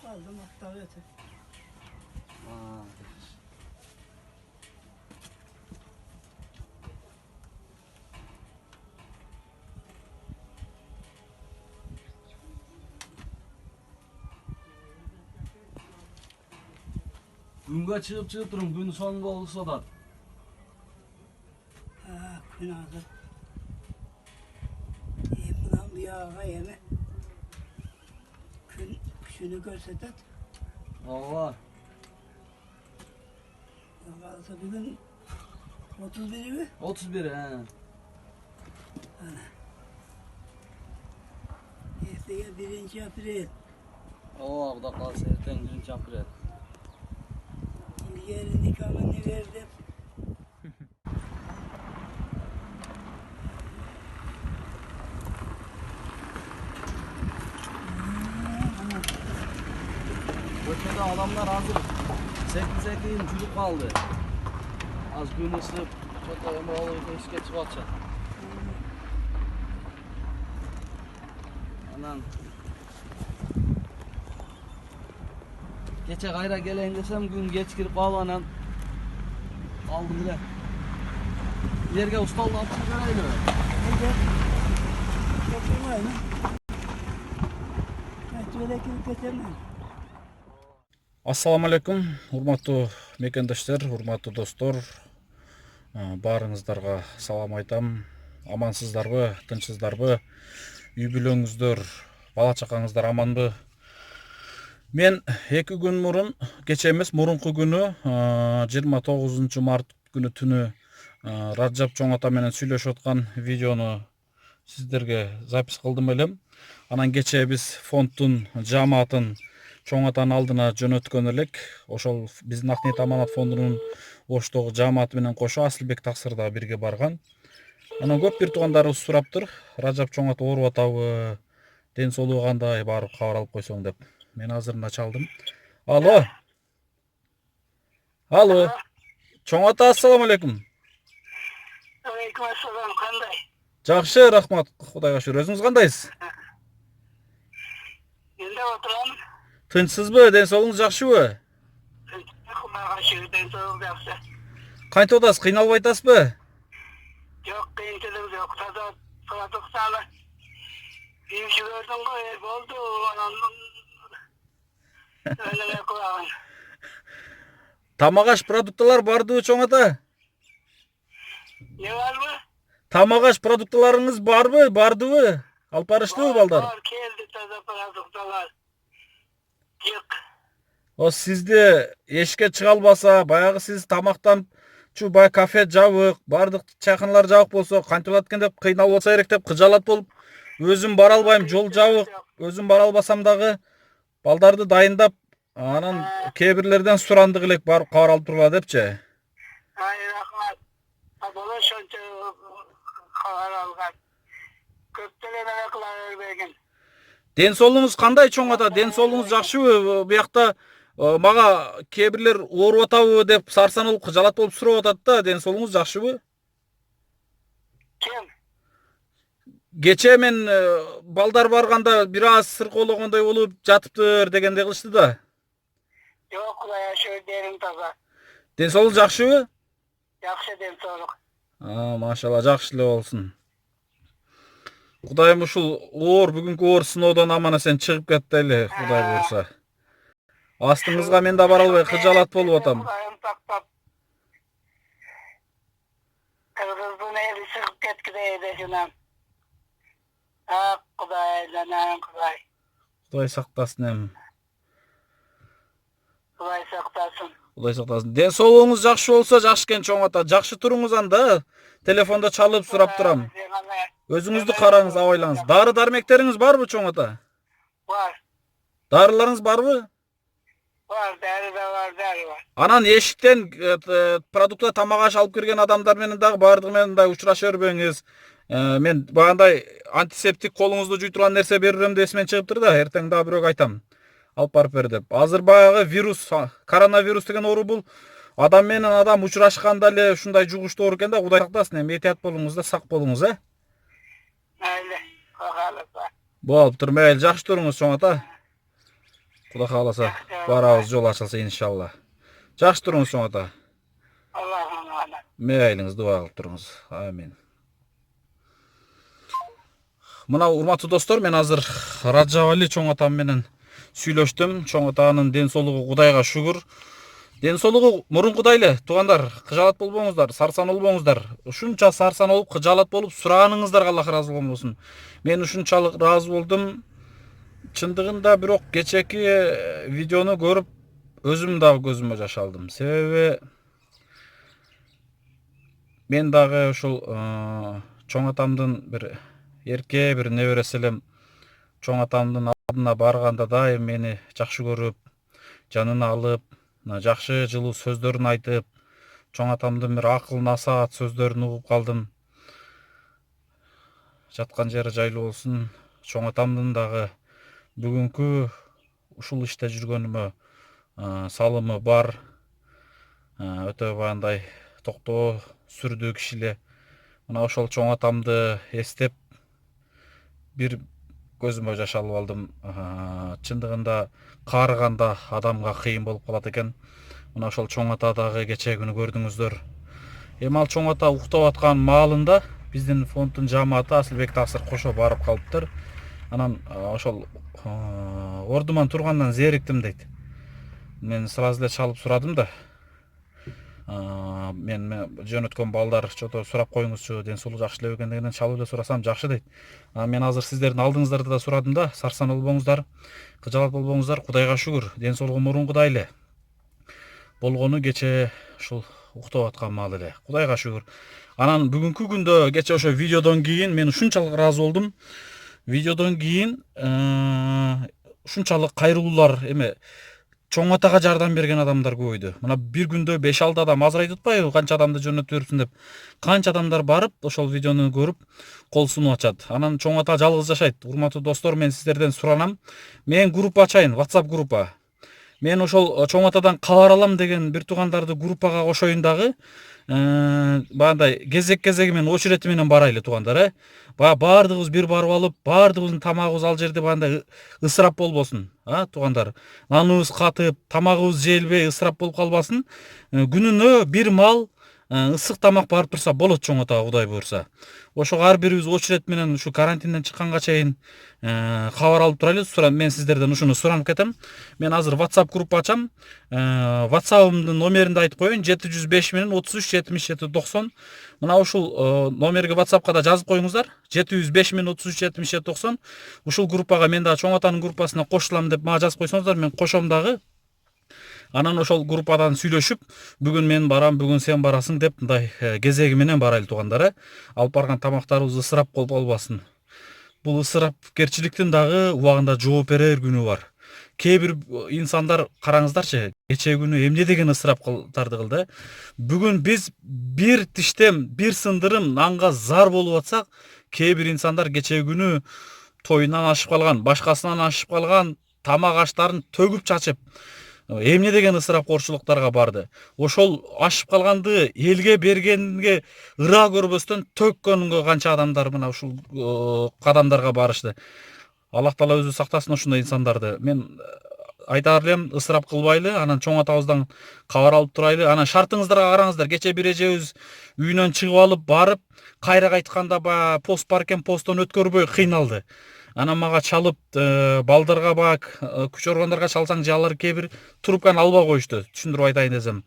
Aldım hatta öte. Günge çıkıp durun, gün sonunda olursa da. Ha, gün hazır. Bundan bir yağa yeme. Şunu görsetet. Allah. Kalsa bugün 31 mi? 31 he. Erteye 1. April. Oo, bu da kalsa erten 1. April. İlgeri nikahını verdim. Köşede adamlar hazır. Sekin çocuk kaldı. Az gün ısıp, çota ömür alıp işe çıkacak. Anan. Geçe gayra gelen desem gün geç girip bağlanan aldım bile. Yerge ustalı atışını göreyim mi? Neyse. Yapılmayın. Şöyle kesemem. Assalamu alaikum, урматтуу мекендештер, урматтуу достор. Баарыңыздарга салам айтам. Амансыздарбы, тынчсыздарбы? Үй бүлөңүздөр, бала чакаңыздар аманбы? Мен 2 күн мурун, кече эмес, мурунку күнү 29 март күнү түнү Раджап чоң ата менен сүйлөшүп аткан видеону сиздерге запись кылдым элем. Анан кече биз фонддун жааматын чоң атанын алдына жөнөткөн элек. Ошол биздин Ак ниет аманат фондунун Оштогу жааматы менен кошо Асылбек Таксыр да бирге барган. Анан көп бир туугандарыбыз сураптыр. Раджап чоң ата ооруп атабы, ден соолугу кандай, барып кабар алып койсоң деп. Мен азырында чалдым. Алло. Алло. Чоң ата, ассаламу алейкум. Алейкум ассалам, кандай? Жакшы, рахмат. Кудайга шүгүр. Өзүңүз кандайсыз? Енді отырам. Тынчсызбы? Ден соолугуңуз жакшыбы? Құмаға шүрден соғып жақсы. Кантип атасыз? Кыйналбай атасызбы? Жоқ, қиыншылық жоқ. Таза продуктаны. Үй жібердің ғой, болды. Önüme kulağın. Тамак аш продукталар бардыбы, чоң ата? Ne var mı? Тамак аш продукталарыңыз барбы? Бардыбы? Алып барыштыбы балдар? Var, geldi taze produktalar. Çık. О, сизди эшикке чыга албаса, баягы сиз тамактан бай кафе жабык, бардык чакынлар жабык болсо, кантип атат экен деп кыйналып болсо керек деп кыжалат болуп, өзүм бара албайм, жол жабык, өзүм бара албасам дагы балдарды дайындап, анан кээ бирлерден сурандык элек барып кабар алып тургула депчи. Ay rahmat. Abla şunca karar algan. Köptelen ayaklar vergen. Ден соолугуңуз кандай, чоң ата? Ден соолугуңуз жакшыбы? Буякта мага кээ бирлер ооруп атабы деп сарсан болуп, кыжалат болуп сурап атат да. Ден соолугуңуз жакшыбы? Kim? Кече мен балдар барганда бир аз сыркоологондой болуп жатыптыр дегендей кылышты да. Yok kulaya şöyle derim taza. Ден соолугуңуз жакшыбы? Yakşı dem soğuk. Машалла, жакшы эле болсун. Кудайым ушул бүгүнкү оор сыноодон аман эсен чыгып кетти эле, Кудай буйрса. Астыңызга мен да бара албай кыжалат болуп атам. Kulağım taktap. Kırgızdın evi sıkıp ketkide şunam. Ah Kuday, lanam Kuday. Кудай сактасын эми. Kuday saktasın. Кудай сактасын. Ден соолугуңуз жакшы болсо жакшы экен, чоң ата. Жакшы туруңуз анда. Телефондо чалып сурап турам. Өзүңүздү караңыз, абайлаңыз. Дары дармектериңиз барбы, чоң ата? Var. Дарыларыңыз барбы? Var, deri de var, deri var. Анан эшиктен продукта тамак аш алып кирген адамдар менен дагы бардыгы менен дагы учураша бербеңиз. Мен багандай антисептик колуңузду жуйтурган нерсе берирем деп эсимен чыгыптыр да, эртең дагы бирөөгө айтам. Алып барып бер деп. Азыр баягы вирус, коронавирус деген оору бул адам менен адам учурашканда эле ушундай жугуштуу оору экен да, Кудай сактасын. Эми этият болуңуз да, сак болуңуз, Öyle. Bakalım. Болуптур, мейли, жакшы туруңуз, чоң ата. Kuda kalasa barabız jol açılsa inşallah. Жақсы тұрыңыз çoğata. Allah'ım emanet. Meyliniz dua kılıp durunuz. Amin. Mına urmatlı dostlar, men azır Rajabali çoğatam menen süйлөштүm. Çoğatanın den soluğu Kudayga şükür. Den soluğu murunkuday эле. Tugandar, kıjalat bolboңуздар, sarсан болбоңуздар. Ушунча sarsan olup, kıjalat bolup сураганыңыздарга Аллах разы болсун. Men ушунчалык разы болдum. Чындыгында бирок кечеки видеону көрүп өзүм дагы көзүмө жаш алдым. Себеби мен дагы ушул чоң атамдын бир эрке бир небереси элем. Чоң атамдын алдына барганда дайым мени жакшы көрүп, жанына алып, жакшы жылуу сөздөрүн айтып, чоң атамдын бир акыл насаат сөздөрүн угуп калдым. Жаткан жери жайлуу болсун. Чоң атамдын дагы бүгүнкү ушул иште жүргөнүмө салымы бар. Өтө баягындай токтоо сүрдүү киши эле. Мына ошол чоң атамды эстеп бир көзүмө жаш алып алдым. Чындыгында каарыганда адамга кыйын болуп калат экен. Мына ошол чоң ата дагы кечээ күнү көрдүңүздөр. Эми ал чоң ата уктап аткан маалында биздин фонддун жамааты Асылбек Тасыр кошо барып калыптыр. Анан ошол ордуман тургандан зериктим дейт. Мен сразу эле чалып сурадым да. Мен жөнөткөн балдар чото сурап коюңузчу, ден соолугу жакшы эле экендигинен чалып эле сурасам жакшы дейт. Мен азыр сиздердин алдыңыздарда да сурадым да. Сарсан болбоңуздар, кыжалат болбоңуздар, Кудайга шүгүр. Ден соолугу мурункудай эле болгону кечээ ушул уктап аткан маал эле. Кудайга шүгүр. Анан бүгүнкү күндө кечээ ошо видеодон кийин мен ушунчалык ыраазы болдум. Видеодон кийин ушунчалык кайрылуулар эме чоң атага жардам берген адамдар көбөйдү. Мына бир күндө 5-6 адам азырайт атпайбы, канча адамды жөнөтүп берипсиң деп. Канча адамдар барып ошол видеону көрүп кол сунуп ачат. Анан чоң ата жалгыз жашайт. Урматтуу достор, мен сиздерден суранам. Мен группа ачайын, WhatsApp группа. Мен ошол чоң атадан кабар алам деген бир туугандарды группага кошоюн дагы. Баягындай кезек-кезеги менен очерети менен барайлы туугандар, баардыгыбыз бир барып алып, баардыгыбыздын тамагыбыз ал жерде баягындай ысырап болбосун, туугандар. Наныбыз катып, тамагыбыз жейлбей ысырап болуп калбасын. Күнүнө бир маал ысык тамак барып турса болот чоң атага Кудай буйрса. Ошого ар бирибиз очерет менен ушу карантинден чыкканга чейин кабар алып турайлы. Мен сиздерден ушуну суранып кетем. Мен азыр WhatsApp группа ачам. WhatsApp'ымдын номеринди айтып коеюн: 705 менен 33 77 90. Мына ушул номерге WhatsApp'ка да жазып коюңуздар. 705 менен 33 77 90. Ушул группага мен да чоң атанын группасына кошулам деп мага жазып койсоңуздар, мен кошом дагы. Анан ошол группадан сүйлөшүп, бүгүн мен барам, бүгүн сен барасың деп мындай кезеги менен барайлы туугандар. Алып барган тамактарыбыз ысырап болуп калбасын. Бул ысырапкерчиликтин дагы убагында жооп берер күнү бар. Кээ бир инсандар караңыздарчы, кечээ күнү эмне деген ысырапкарды кылды. Бүгүн биз бир тиштем, бир сындырым нанга зар болуп атсак, кээ бир инсандар кечээ күнү тоюнан ашып калган, башкасынан ашып калган тамак аштарын төгүп чачып, эмне деген ысырапкорчулуктарга барды. Ошол ашып калганды элге бергенге ыра көрбөстөн төккөнгө канча адамдар мына ушул кадамдарга барышты. Аллах Таала өзү сактасын ошондой инсандарды. Мен айтар элем, ысырап кылбайлы, анан чоң атабыздан кабар алып турайлы. Анан шартыңыздарга караңыздар. Кече бир эжебиз үйүнөн чыгып алып барып, кайра кайтканда пост бар экен, посттон өткөрбөй кыйналды. Анан мага чалып, балдарга күч органдарга чалсаң же алар кээ бир трубканы албай коюшту, түшүндүрүп айтайын десем.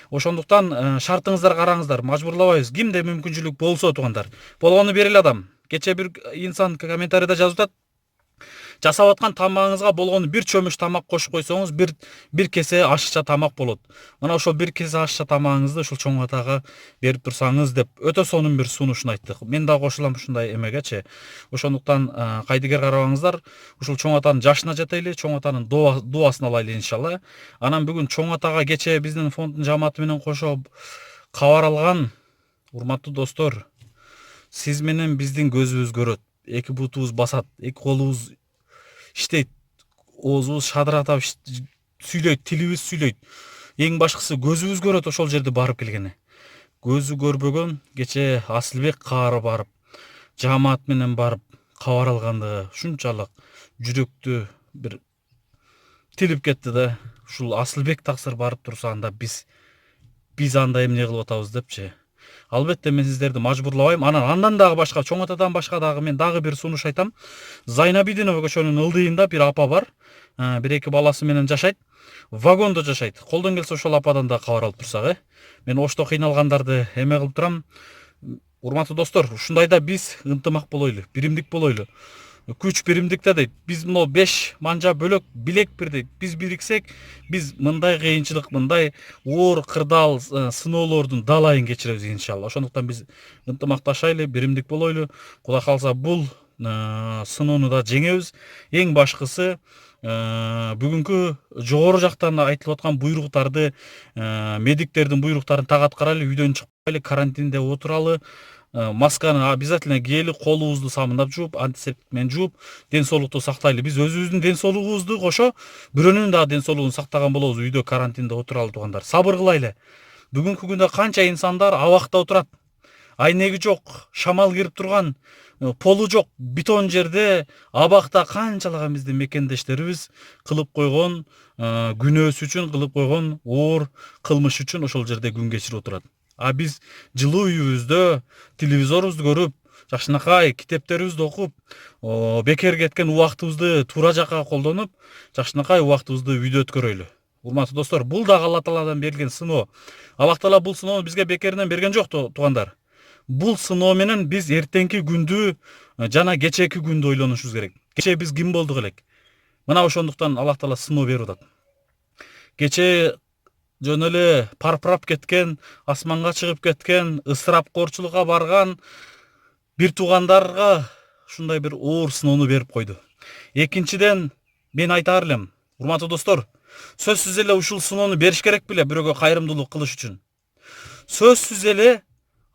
Ошондуктан шартыңыздарга караңыздар, мажбурлабайбыз. Кимде мүмкүнчүлүк болсо туугандар. Болгону берели адам. Кече бир инсан комментарийде жазып атат: жасап аткан тамагыңызга болгону бир чөмүш тамак кошуп койсоңуз, бир кесе ашыкча тамак болот. Мына ошол бир кесе ашыкча тамагыңызды ушул чоң атага берип турсаңыз деп өтө сонун бир сунушун айтты. Мен да кошулам ушундай эмегечи. Ошондуктан кайдыгер карабаңыздар, ушул чоң атанын жашына жетели, чоң атанын дуасын алайлы иншалла. Анан бүгүн чоң атага кече биздин фонддун жамааты менен кошо кабар алган урматтуу достор, сиз менен биздин көзүбүз көрөт, эки бутубуз басат, эки колубуз иштейт, оозубуз шадыратап сүйлөйт, тилибиз сүйлөйт. Эң башкысы көзүбүз көрөт ошол жерде барып келгени. Көзү көрбөгөн кече Асылбек каары барып, жамаат менен барып кабар алгандыгы ушунчалык жүрөктү бир тилип кетти да. Ушул Асылбек таксыр барып турса анда биз анда эмне кылып атабыз депчи. Албетте мен сиздерди мажбурлабайм. Андан дагы башка, чоң атадан башка дагы мен дагы бир сунуш айтам. Зайнабидинова көчөнүн ылдыйында бир апа бар. Бир эки баласы менен жашайт. Вагондо жашайт. Колдон келсе ошол ападан да кабар алып турсак, Мен ошто кыйналгандарды эме кылып турам. Урматтуу достор, ушундайда биз ынтымак болойлу, биримдик болойлу. Күч биримдикте дейт. Биз мына 5 манжа бөлөк билек бир дейт. Биз бириксек, биз мындай кыйынчылык, мындай оор кырдаал сыноолордун далайын кечиребиз иншалла. Ошондуктан биз ынтымакташайлы, биримдик болойлу. Кудай калса бул сыноону да жеңебиз. Эң башкысы бүгүнкү жогору жактан айтылып аткан буйруктарды, медиктердин буйруктарын так аткарайлы, үйдөн чыкпайлы, карантинде отуралы. Масканы обязательно кийели, колубузду самындап жууп, антисептик менен жууп, ден соолукту сактайлы. Биз өзүбүздүн ден соолугубузду кошо бирөөнүн да ден соолугун сактаган болобуз. Үйдө карантинде отуралы туугандар. Сабыр кылайлы. Бүгүнкү күндө канча инсандар абакта отурат. Айнеги жок, шамал кирип турган, полу жок, бетон жерде абакта канчалаган биздин мекендештерибиз кылып койгон күнөөсү үчүн, кылып койгон оор кылмыш үчүн ошол жерде күн кечирип отурат. А биз жылуу үйүбүздө телевизорубузду көрүп, жакшынакай китептерибизди окуп, бекер кеткен убактыбызды туура жакка колдонуп, жакшынакай убактыбызды үйдө өткөрөйлү. Урматтуу достор, бул дагы Алла Тааладан берилген сыноо. Аллах Таала бул сыноону бизге бекеринен берген жок туугандар. Бул сыноо менен биз эртеңки күндү жана кечээки күндү ойлонушубуз керек. Кечээ биз ким болдук элек? Мына ошондуктан Аллах Таала сыноо берип атат. Кечээ жөн эле парпырап кеткен, асманга чыгып кеткен, ысырапкорчулукка барган бир туугандарга ушундай бир оор сыноону берип койду. Экинчиден мен айтаар элем, урматтуу достор, сөзсүз эле ушул сыноону бериш керек беле бирөөгө кайрымдуулук кылыш үчүн. Сөзсүз эле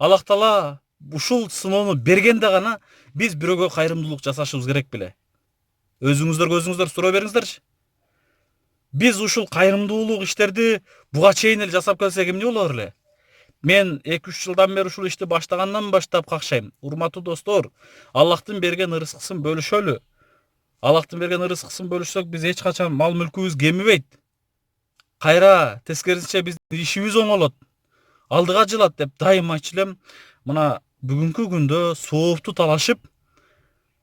Аллах Таала ушул сыноону бергенде гана биз бирөөгө кайрымдуулук жасашыбыз керек беле? Өзүңүздөр суроо бериңиздерчи. Биз ушул кайрымдуулук иштерди буга чейин эле жасап келсек эмне болор эле? Мен 2-3 жылдан бери ушул ишти баштагандан баштап какшайм. Урматтуу достор, Аллахтын берген ырыскысын бөлүшөлү. Аллахтын берген ырыскысын бөлүшсөк, биз эч качан мал мүлкүбүз кемибейт. Кайра тескерисинче биздин ишибиз оңолот. Алдыга жылат деп дайым айтчу элем. Мына бүгүнкү күндө соопту талашып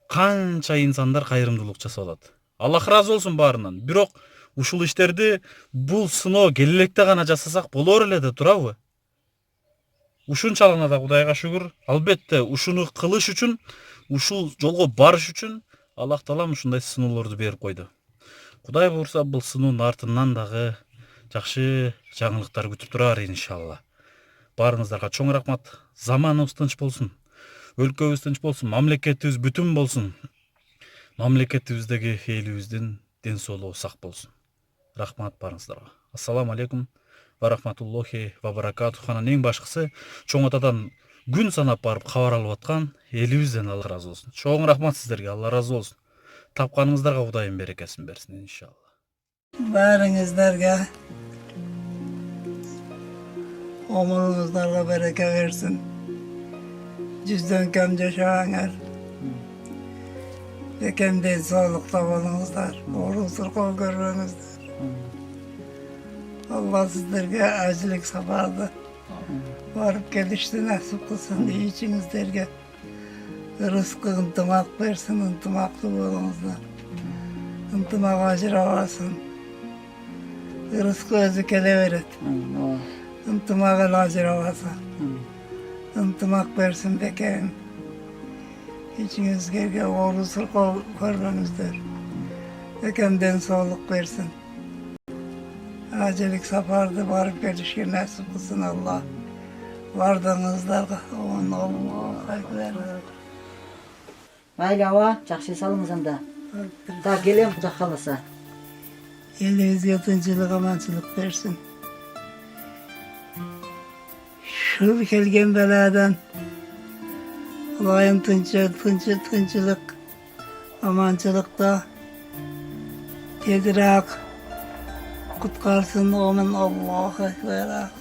канча инсандар кайрымдуулук жасап атат. Аллах ыраазы болсун баарынан. Бирок ушул иштерди бул сыноо келелекте гана жасасак болор эле деп турабы? Ушунчалыгына да Кудайга шүгүр. Албетте ушуну кылыш үчүн, ушул жолго барыш үчүн Аллах Таалам ушундай сыноолорду берип койду. Кудай буйрса, бул сыноонун артынан дагы жакшы жаңылыктар күтүп турар иншалла. Баарыңыздарга чоң рахмат. Заманыбыз тынч болсун. Өлкөбүз тынч болсун, мамлекетибиз бүтүн болсун. Мамлекетибиздеги элибиздин ден соолугу сак болсун. Рахмат баарыңыздарга. Ассаламу алейкум ва рахматуллахи ва баракатух. Анан эң башкысы чоң атадан күн санап барып кабар алып аткан элибизден Алла ыраазы болсун. Чоң рахмат сиздерге, Алла ыраазы болсун. Тапканыңыздарга Кудайым берекесин берсин иншалла. Баарыңыздарга өмүрүңүздөргө береке берсин. Жүздөн кем жашабаңар. Бекемден соолукта болуңуздар. Оорусуркоо көрбөңүздөр. Алла сиздерге ажылык сапарды барып келишти насип кылсын. Ичиңиздерге ырыскы ынтымак берсин, ынтымактуу болуңуздар. Ынтымак ажырабасын. Ырыскы өзү келе берет. Ынтымак эле ажырабаса. Ынтымак берсин бекем. İçinizге оорусуркоо көрбөңүздөр. Бекемден соолук берсин. Ажылык сапарды барып келишке насип кылсын Алла. Бардыңыздарга Аллах акбар. Майли аба, жакшы салыңыз анда. Да келем Кудай кааласа. Элибизге тынчылык, аманчылык берсин. Шул келген беладан Кудайым тынчылык, аманчылыкта тезирээк куткарсын. Омун Аллах акбар.